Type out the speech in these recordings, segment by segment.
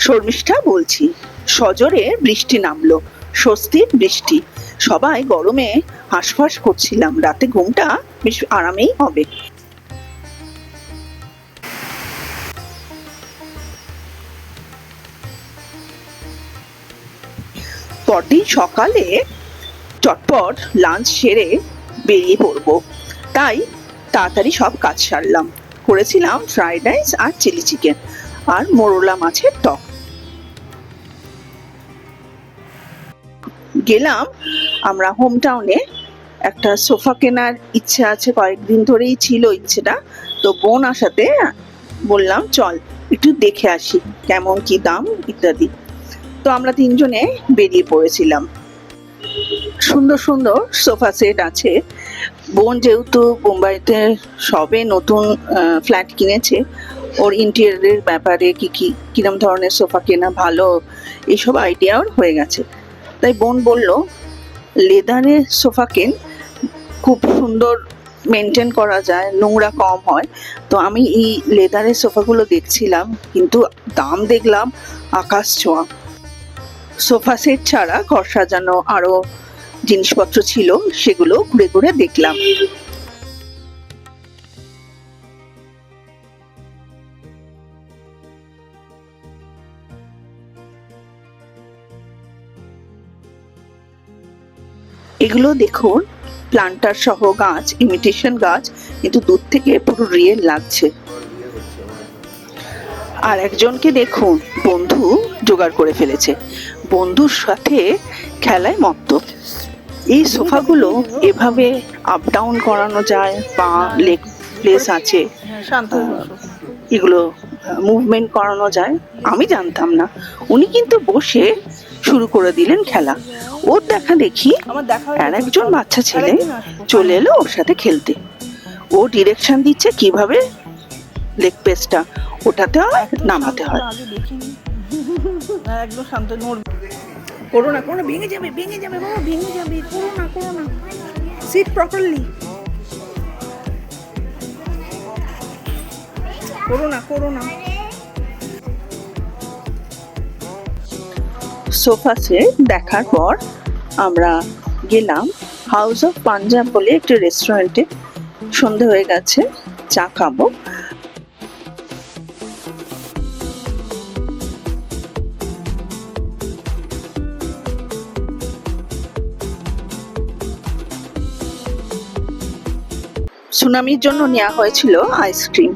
শর্মিষ্ঠা বলছি। সজোরে বৃষ্টি নামলো, স্বস্তির বৃষ্টি। সবাই গরমে হাঁসফাঁস করছিলাম, রাতে ঘুমটা বেশ আরামেই হবে। পরদিন সকালে চটপট লাঞ্চ সেরে বেরিয়ে পড়বো, তাই তাড়াতাড়ি সব কাজ সারলাম। করেছিলাম ফ্রাইড রাইস আর চিলি চিকেন আর মোরলা মাছের টক। গেলাম আমরা হোম টাউনে, একটা সোফা কেনার ইচ্ছে আছে, কয়েকদিন ধরেই ছিল ইচ্ছেটা। তো বোন আসাতে বললাম চল একটু দেখে আসি কেমন কি দাম ইত্যাদি। তো আমরা তিনজনে বেরিয়ে পড়েছিলাম। সুন্দর সুন্দর সোফা সেট আছে। বোন যেহেতু মুম্বাইতে সবে নতুন ফ্ল্যাট কিনেছে, ওর ইন্টেরিয়রের ব্যাপারে কিরম ধরনের সোফা কেনা ভালো এইসব আইডিয়া ওর হয়ে গেছে। তাই বোন বলল লেদারের সোফা কেন, খুব সুন্দর মেনটেন করা যায়, নোংরা কম হয়। তো আমি এই লেদারের সোফাগুলো দেখছিলাম, কিন্তু দাম দেখলাম আকাশ ছোঁয়া। সোফা সেট ছাড়া ঘর সাজানো আরো জিনিসপত্র ছিল, সেগুলো ঘুরে ঘুরে দেখলাম। এগুলো দেখুন, প্লান্টার সহ গাছ, ইমিটেশন গাছ, কিন্তু দূর থেকে পুরো রিয়েল লাগছে। আর একজনকে দেখুন, বন্ধু জোগাড় করে ফেলেছে, বন্ধুর সাথে খেলায় মত্ত। এই সোফাগুলো এভাবে আপ ডাউন করানো যায়, পা লেগ প্লেস আছে, এগুলো মুভমেন্ট করানো যায়। আমি জানতাম না, উনি কিন্তু বসে শুরু করে দিলেন খেলা। ওর দেখা দেখি আর একজন বাচ্চা ছেলে চলে এলো ওর সাথে খেলতে। ও ডিরেকশন দিচ্ছে কিভাবে লেগ পেসটা ওটাতে হয়, নামাতে হয়। একদম শান্ত, করো না, ভেঙে যাবে বাবা, ভেঙে যাবে, করো না, সিট প্রপারলি, করো না। সোফা সেট দেখার পর আমরা গেলাম হাউস অফ পাঞ্জাব বলে একটা রেস্টুরেন্টে। সন্ধে হয়ে গেছে, চা খাবো। সুনামির জন্য নেওয়া হয়েছিল আইসক্রিম।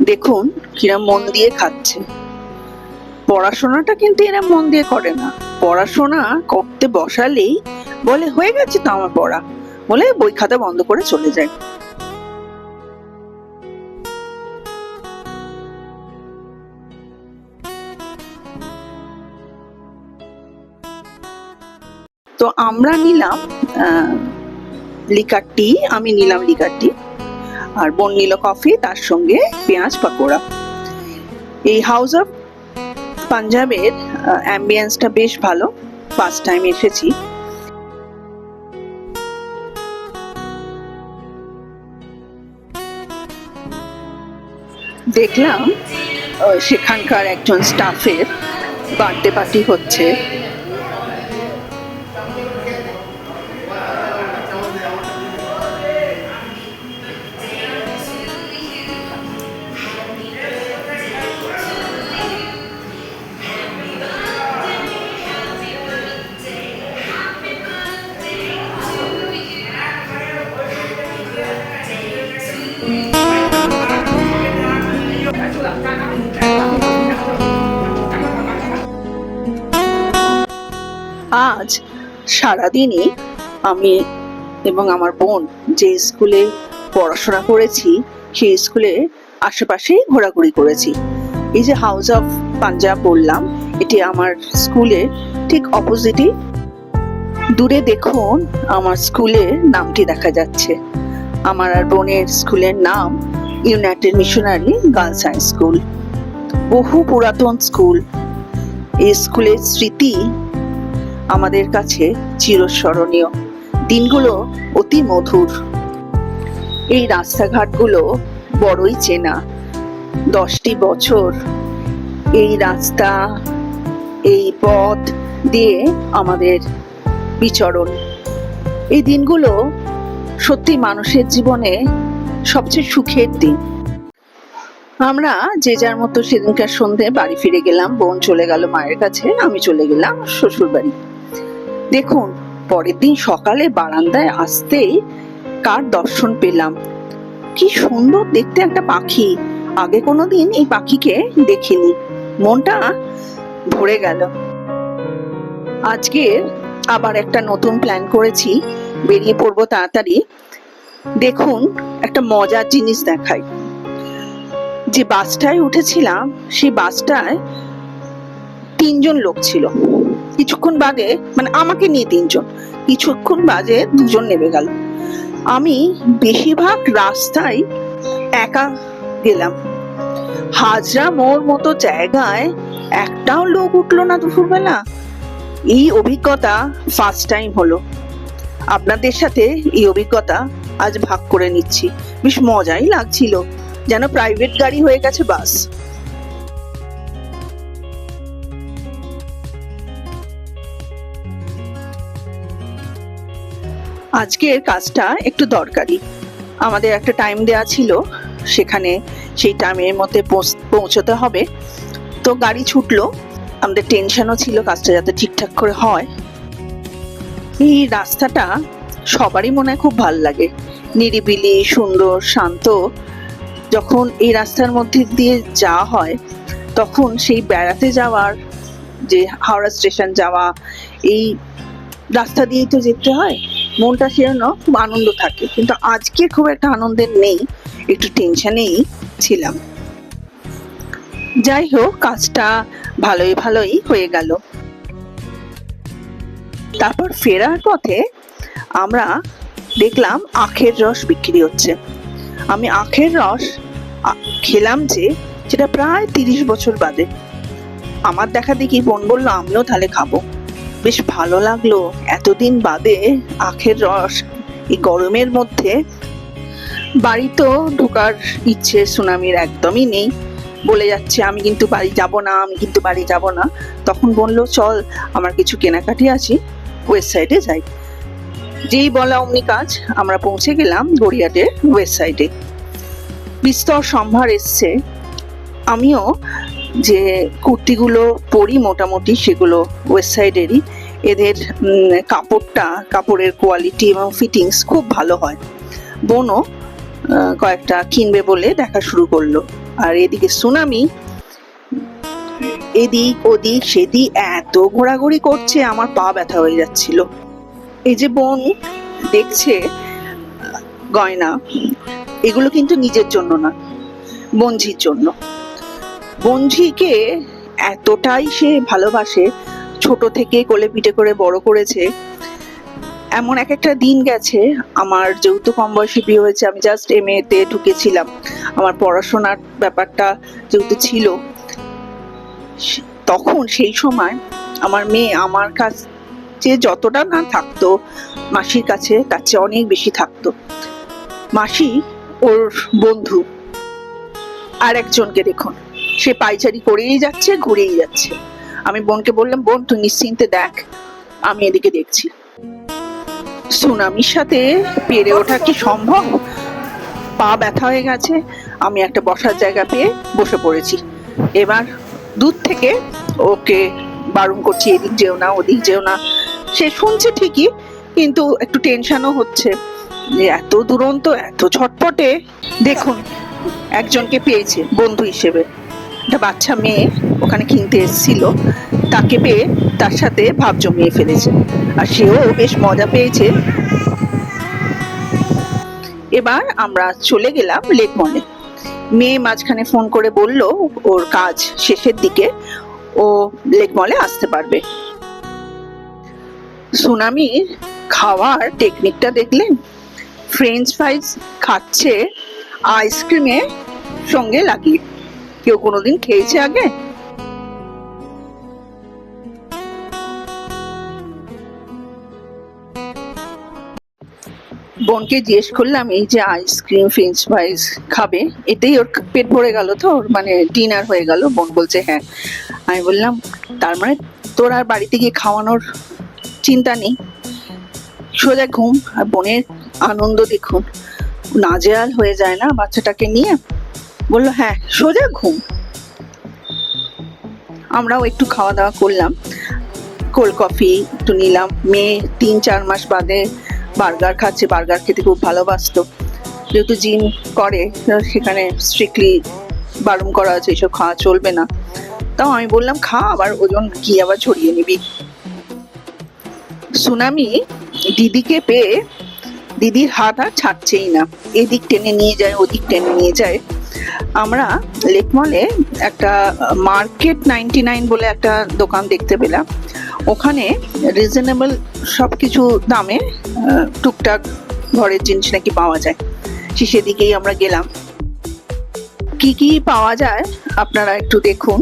দেখুন কিরম মন দিয়ে খাচ্ছে। পড়াশোনাটা কিন্তু এরা মন দিয়ে করে না। পড়াশোনা করতে বসালেই বলে হয়ে গেছে তো আমার পড়া, বলে বই খাতা বন্ধ করে চলে যায়। তো আমরা নিলাম লিকার টি, আমি নিলাম লিকার টি, আর বোন নিল কফি, তার সঙ্গে পেঁয়াজ পাকোড়া। এই হাউস অফ পাঞ্জাবের অ্যাম্বিয়েন্সটা বেশ ভালো, ফার্স্ট টাইম এসেছি। দেখলাম সেখানকার একজন স্টাফের বার্থডে পার্টি হচ্ছে। আজ সারাদিনই আমি এবং আমার বোন যে স্কুলে পড়াশোনা করেছি সেই স্কুলে আশেপাশেই ঘোরাঘুরি করেছি। এই যে হাউস অফ পাঞ্জাব বললাম, এটি আমার স্কুলের ঠিক অপোজিটই। দূরে দেখুন আমার স্কুলের নামটি দেখা যাচ্ছে। আমার আর বোনের স্কুলের নাম United Missionary Girls High School. বহু পুরাতন স্কুল। এই স্কুলের স্মৃতি আমাদের কাছে চিরস্মরণীয়, দিনগুলো অতি মধুর। এই রাস্তাঘাটগুলো বড়ই চেনা। 10টি বছর এই রাস্তা এই পথ দিয়ে আমাদের বিচরণ। এই দিনগুলো সত্যি মানুষের জীবনে সবচেয়ে সুখের দিন। আমরা যে যার মতো সেদিনকার সন্ধে বাড়ি ফিরে গেলাম। বোন চলে গেল মায়ের কাছে, আমি চলে গেলাম শ্বশুর বাড়ি। দেখুন, পরের দিন সকালে বারান্দায় আসতেই কার দর্শন পেলাম। কি সুন্দর দেখতে একটা পাখি, আগে কোনোদিন এই পাখিকে দেখিনি। মনটা ভরে গেল। আজকে আবার একটা নতুন প্ল্যান করেছি, বেরিয়ে পড়বো তাড়াতাড়ি। দেখুন, একটা মজার জিনিস দেখাই। যে বাসটায় উঠেছিলাম সেই বাসটায় 3 জন লোক ছিল। কিছুক্ষণ বাদে, মানে আমাকে নিয়ে 3 জন, কিছুক্ষণ বাদে 2 জন নেমে গেল। আমি বেশিরভাগ রাস্তায় একা গেলাম। হাজরা মোড় মতো জায়গায় একটাও লোক উঠলো না দুপুরবেলা। এই অভিজ্ঞতা ফার্স্ট টাইম হলো। আপনাদের সাথে এই অভিজ্ঞতা আজ ভাগ করে নিচ্ছি। বেশ মজাই লাগছিল, যেন প্রাইভেট গাড়ি হয়ে গেছে বাস। আজকের কাজটা একটু দরকারি। আমাদের একটা টাইম দেওয়া ছিল, সেখানে সেই টাইমের মধ্যে পৌঁছতে হবে। তো গাড়ি ছুটলো, আমাদের টেনশনও ছিল কাজটা যাতে ঠিকঠাক করে হয়। এই রাস্তাটা সবারই মনে হয় খুব ভালো লাগে, নিরিবিলি, সুন্দর, শান্ত। যখন এই রাস্তার মধ্যে দিয়ে যাওয়া হয় তখন সেই বেড়াতে যাওয়ার, যে হাওড়া স্টেশন যাওয়া, এই রাস্তা দিয়েই তো যেতে হয়, মনটা সেজন্য খুব আনন্দ থাকে। কিন্তু আজকে খুব একটা আনন্দের নেই, একটু টেনশনেই ছিলাম। যাই হোক, কাজটা ভালোই ভালোই হয়ে গেল। তারপর ফেরার পথে আমরা দেখলাম আখের রস বিক্রি হচ্ছে। আমি আখের রস খেলাম যেটা প্রায় 30 বছর বাদে। আমার দেখা দেখি বোন বললো আমিও তাহলে খাবো। বেশ ভালো লাগলো, এতদিন বাদে আখের রস এই গরমের মধ্যে। বাড়ি তো ঢোকার ইচ্ছে সুনামির একদমই নেই, বলে যাচ্ছে আমি কিন্তু বাড়ি যাব না, আমি কিন্তু বাড়ি যাব না। তখন বললো চল, আমার কিছু কেনাকাটি আছে, ওয়েস্ট সাইডে যাই। যেই বলা অমনি কাজ, আমরা পৌঁছে গেলাম গড়িয়াটের ওয়েস্ট সাইডে। বিস্তর সম্ভার এসছে। আমিও যে কুর্তিগুলো পরি মোটামুটি সেগুলো ওয়েস্ট সাইডেরই। এদের কাপড়ের কোয়ালিটি এবং ফিটিংস খুব ভালো হয়। বোনও কয়েকটা কিনবে বলে দেখা শুরু করলো। আর এদিকে সুনামি এদিক ওদিক সেদিক এত ঘোরাঘুরি করছে, আমার পা ব্যথা হয়ে যাচ্ছিল। এই যে বোন দেখছে গয়না, এগুলো কিন্তু নিজের জন্য না, বঞ্ঝির জন্য। বঞ্ঝিকে এতটাই সে ভালোবাসে, ছোট থেকে কোলে পিঠে করে বড় করেছে। এমন একটা দিন গেছে, আমার যেহেতু কম বয়সে বিয়ে হয়েছে, আমি জাস্ট MA তে ঢুকেছিলাম, আমার পড়াশোনার ব্যাপারটা যেহেতু ছিল, তখন সেই সময় আমার মেয়ে আমার কাছে যতটা না থাকতো, মাসির কাছে তার চেয়ে অনেক বেশি থাকতো। মাসি ওর বন্ধু আর একজনকে দেখুন, সে পাইচারি করেই যাচ্ছে, ঘুরেই যাচ্ছে। আমি বোনকে বললাম, বোন তুই নিশ্চিন্তে দেখ, আমি এদিকে দেখছি। সুনামির সাথে পেরে ওঠা কি সম্ভব? পা ব্যথা হয়ে গেছে। আমি একটা বসার জায়গা পেয়ে বসে পড়েছি। এবার দূর থেকে ওকে বারণ করছি, এদিক যেও না, ওদিক যেও না। সে শুনছে ঠিকই, কিন্তু একটু টেনশনও হচ্ছে যে এত দুরন্ত, এত ছটপটে। দেখুন, একজনকে পেয়েছে বন্ধু হিসেবে, একটা বাচ্চা মেয়ে ওখানে কিনতে এসেছিল, তাকে পেয়ে তার সাথে ভাব জমিয়ে ফেলেছে, আর সেও বেশ মজা পেয়েছে। এবার আমরা চলে গেলাম লেক মলে। মেয়ে মাঝখানে ফোন করে বলল ওর কাজ শেষের দিকে ও লেক মলে আসতে পারবে। সুনামির খাওয়ার টেকনিকটা দেখলেন? ফ্রেঞ্চ ফ্রাইজ খাচ্ছে আইসক্রিমের সঙ্গে লাগিয়ে। কেউ কোনোদিন খেয়েছে আগে? বোনকে জিজ্ঞেস করলাম এই যে আইসক্রিম ফ্রেঞ্চ ফ্রাইজ খাবে, এতেই ওর পেট ভরে গেল তো, ওর মানে ডিনার হয়ে গেল? বোন বলছে হ্যাঁ। আমি বললাম তার মানে তোর আর বাড়িতে গিয়ে খাওয়ানোর চিন্তা নেই, সোজা ঘুম। আর বোনের আনন্দ দেখুন, নাজেহাল হয়ে যায় না বাচ্চাটাকে নিয়ে। বললো হ্যাঁ সোজা ঘুম। আমরাও একটু খাওয়া দাওয়া করলাম, কোল্ড কফি একটু নিলাম। মেয়ে 3-4 মাস বাদে বার্গার খাচ্ছে, বার্গার খেতে খুব ভালোবাসতো। যেহেতু জিম করে সেখানে স্ট্রিক্টলি বারণ করা আছে, এসব খাওয়া চলবে না। তাও আমি বললাম খা, আবার ওজন কি আবার ছড়িয়ে নিবি। সুনামি দিদিকে পেয়ে দিদির হাত আর ছাড়ছেই না, এদিক টেনে নিয়ে যায় ওদিক টেনে নিয়ে যায়। আমরা লেকমলে একটা মার্কেট 99 বলে একটা দোকান দেখতে পেলাম। ওখানে রিজনেবল সবকিছু দামে টুকটাক ঘরের জিনিস নাকি পাওয়া যায়। সেদিকেই আমরা গেলাম। কি কি পাওয়া যায় আপনারা একটু দেখুন।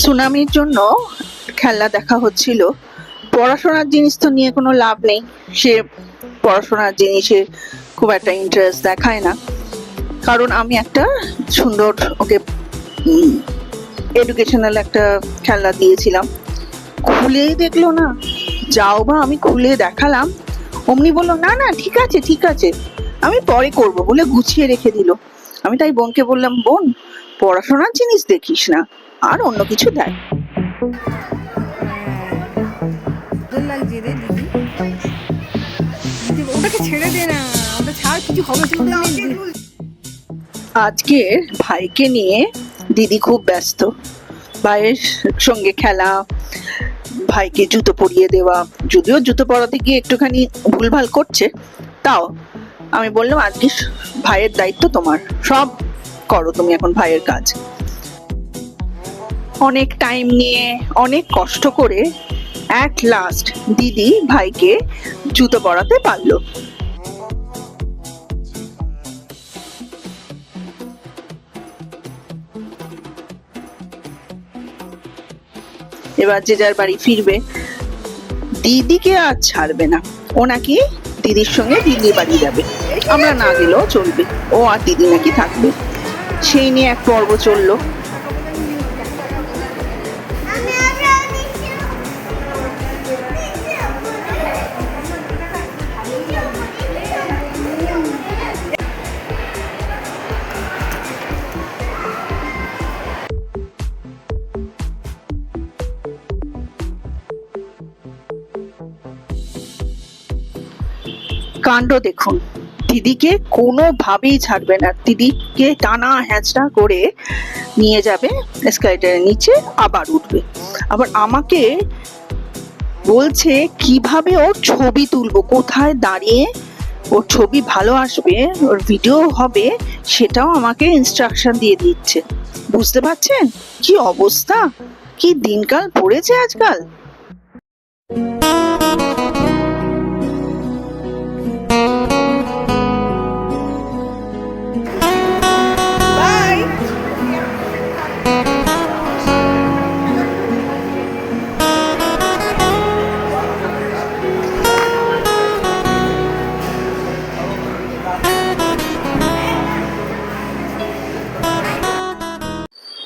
সুনামির জন্য খেলনা দেখা হচ্ছিল। পড়াশোনার জিনিস তো নিয়ে কোনো লাভ নেই, সে পড়াশোনার জিনিসে খুব একটা ইন্টারেস্ট দেখায় না। কারণ আমি একটা সুন্দর ওকে এডুকেশনাল একটা খেলনা দিয়েছিলাম, খুলেই দেখলো না। যাও বা আমি খুলে দেখালাম, অমনি বললো না না ঠিক আছে ঠিক আছে, আমি পরে করব বলে গুছিয়ে রেখে দিল। আমি তাই বোনকে বললাম, বোন পড়াশোনার জিনিস দেখিস না, আর অন্য কিছু দেখ। আজকে ভাইকে নিয়ে দিদি খুব ব্যস্ত। ভাইয়ের সঙ্গে খেলা, ভাইকে জুতো পরিয়ে দেওয়া। যদিও জুতো পরাতে গিয়ে একটুখানি ভুলভাল করছে, তাও আমি বললাম আজকে ভাইয়ের দায়িত্ব তোমার, সব করো তুমি এখন ভাইয়ের কাজ। অনেক টাইম নিয়ে অনেক কষ্ট করে অ্যাট লাস্ট দিদি ভাইকে জুতো পরাতে পারলো। এবার যে যার বাড়ি ফিরবে, দিদিকে আর ছাড়বে না। ও নাকি দিদির সঙ্গে দিদির বাড়ি যাবে, আমরা না গেলেও চলবে, ও আর দিদি নাকি থাকবে। সেই নিয়ে এক পর্ব চললো। কাণ্ড দেখুন, দিদিকে কোনোভাবেই ছাড়বে না, দিদিকে টানা হ্যাঁচড়া করে নিয়ে যাবে এসকালেটরের নিচে, আবার উঠবে। আবার আমাকে বলছে কিভাবে ওর ছবি তুলবো, কোথায় দাঁড়িয়ে ওর ছবি ভালো আসবে, ওর ভিডিও হবে, সেটাও আমাকে ইনস্ট্রাকশন দিয়ে দিচ্ছে। বুঝতে পারছেন কি অবস্থা, কি দিনকাল পড়েছে আজকাল।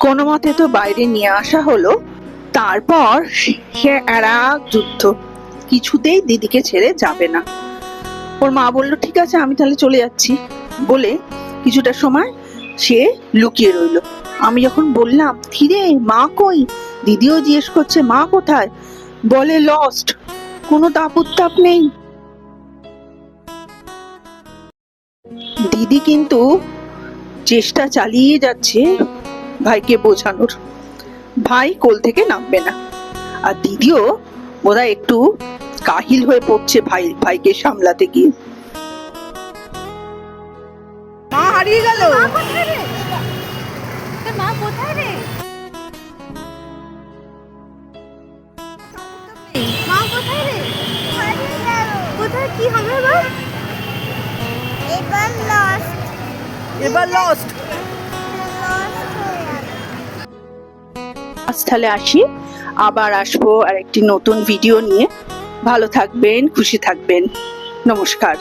কোনো মতে তো বাইরে নিয়ে আসা হলো, তারপর সে এক যুদ্ধ, কিছুতেই দিদিকে ছেড়ে যাবে না। ওর মা বললো ঠিক আছে আমি তাহলে চলে যাচ্ছি বলে কিছুটা সময় সে লুকিয়ে রইলো। আমি যখন বললাম কিরে মা কই, দিদিও জিজ্ঞেস করছে মা কোথায়, বলে লস্ট, কোনো তাপ নেই। দিদি কিন্তু চেষ্টা চালিয়ে যাচ্ছে ভাইকে বোঝানোর, ভাই কোল থেকে নামবে না। আর দিদিও বোধহয় একটু কাহিল হয়ে পড়ছে ভাইকে সামলাতে গিয়ে। হারিয়ে গেল। মা কোথায় রে? তোর মা কোথায় রে? মা কোথায় রে? কোথায়, কি হবে এবার? এবার লস্ট। আজ তাহলে আসি, আবার আসবো আর একটি নতুন ভিডিও নিয়ে। ভালো থাকবেন, খুশি থাকবেন। নমস্কার।